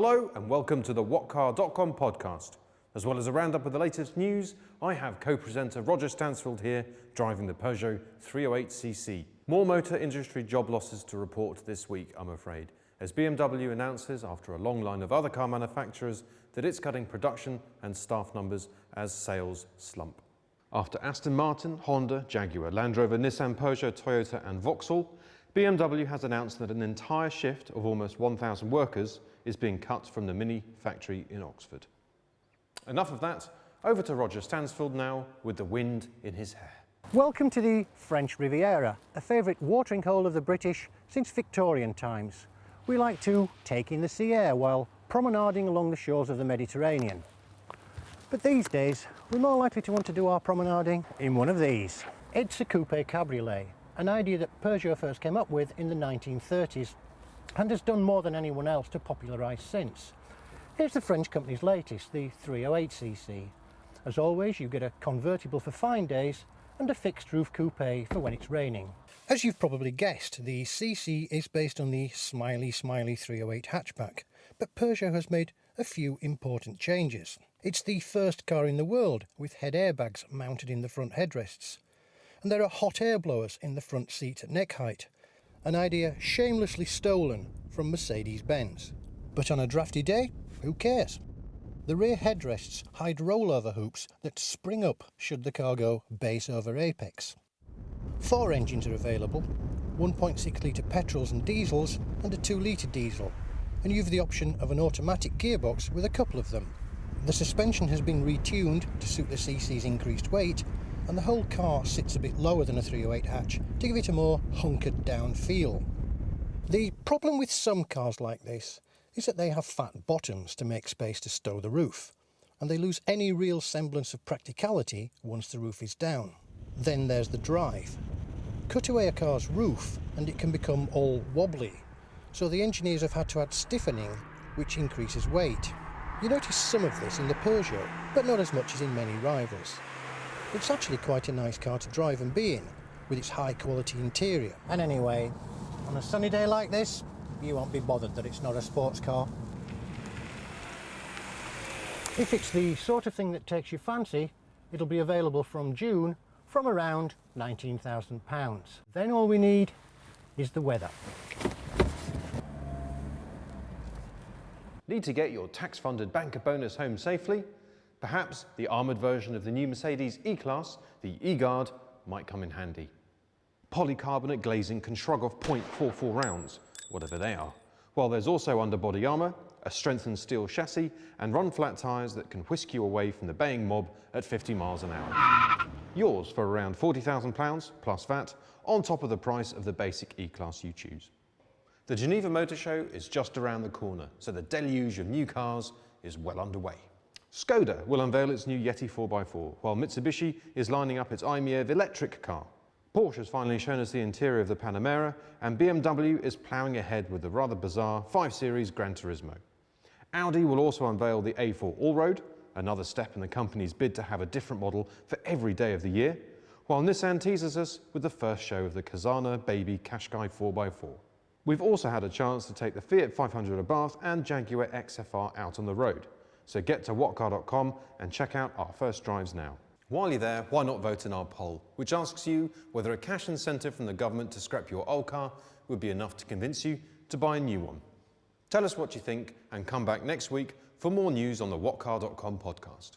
Hello and welcome to the WhatCar.com podcast. As well as a roundup of the latest news, I have co-presenter Roger Stansfield here driving the Peugeot 308cc. More motor industry job losses to report this week, I'm afraid, as BMW announces, after a long line of other car manufacturers, that it's cutting production and staff numbers as sales slump. After Aston Martin, Honda, Jaguar, Land Rover, Nissan, Peugeot, Toyota and Vauxhall, BMW has announced that an entire shift of almost 1,000 workers is being cut from the Mini factory in Oxford. Enough of that, over to Roger Stansfield now with the wind in his hair. Welcome to the French Riviera, a favourite watering hole of the British since Victorian times. We like to take in the sea air while promenading along the shores of the Mediterranean. But these days, we're more likely to want to do our promenading in one of these. It's a coupe cabriolet, an idea that Peugeot first came up with in the 1930s and has done more than anyone else to popularise since. Here's the French company's latest, the 308cc. As always, you get a convertible for fine days and a fixed roof coupe for when it's raining. As you've probably guessed, the CC is based on the smiley 308 hatchback, but Peugeot has made a few important changes. It's the first car in the world with head airbags mounted in the front headrests, and there are hot air blowers in the front seat at neck height, an idea shamelessly stolen from Mercedes-Benz. But on a drafty day, who cares? The rear headrests hide rollover hoops that spring up should the car go base over apex. 4 engines are available, 1.6 litre petrols and diesels and a 2 litre diesel, and you've the option of an automatic gearbox with a couple of them. The suspension has been retuned to suit the CC's increased weight, and the whole car sits a bit lower than a 308 hatch to give it a more hunkered down feel. The problem with some cars like this is that they have fat bottoms to make space to stow the roof, and they lose any real semblance of practicality once the roof is down. Then there's the drive. Cut away a car's roof and it can become all wobbly, so the engineers have had to add stiffening, which increases weight. You notice some of this in the Peugeot, but not as much as in many rivals. It's actually quite a nice car to drive and be in, with its high quality interior. And anyway, on a sunny day like this, you won't be bothered that it's not a sports car. If it's the sort of thing that takes your fancy, it'll be available from June from around £19,000. Then all we need is the weather. Need to get your tax-funded banker bonus home safely? Perhaps the armoured version of the new Mercedes E-Class, the E-Guard, might come in handy. Polycarbonate glazing can shrug off .44 rounds, whatever they are, while there's also underbody armour, a strengthened steel chassis and run-flat tyres that can whisk you away from the baying mob at 50 miles an hour. Yours for around £40,000 plus VAT, on top of the price of the basic E-Class you choose. The Geneva Motor Show is just around the corner, so the deluge of new cars is well underway. Skoda will unveil its new Yeti 4x4, while Mitsubishi is lining up its i-MiEV electric car. Porsche has finally shown us the interior of the Panamera, and BMW is ploughing ahead with the rather bizarre 5 Series Gran Turismo. Audi will also unveil the A4 Allroad, another step in the company's bid to have a different model for every day of the year, while Nissan teases us with the first show of the Kazana Baby Qashqai 4x4. We've also had a chance to take the Fiat 500 Abarth and Jaguar XFR out on the road, so get to whatcar.com and check out our first drives now. While you're there, why not vote in our poll, which asks you whether a cash incentive from the government to scrap your old car would be enough to convince you to buy a new one. Tell us what you think and come back next week for more news on the whatcar.com podcast.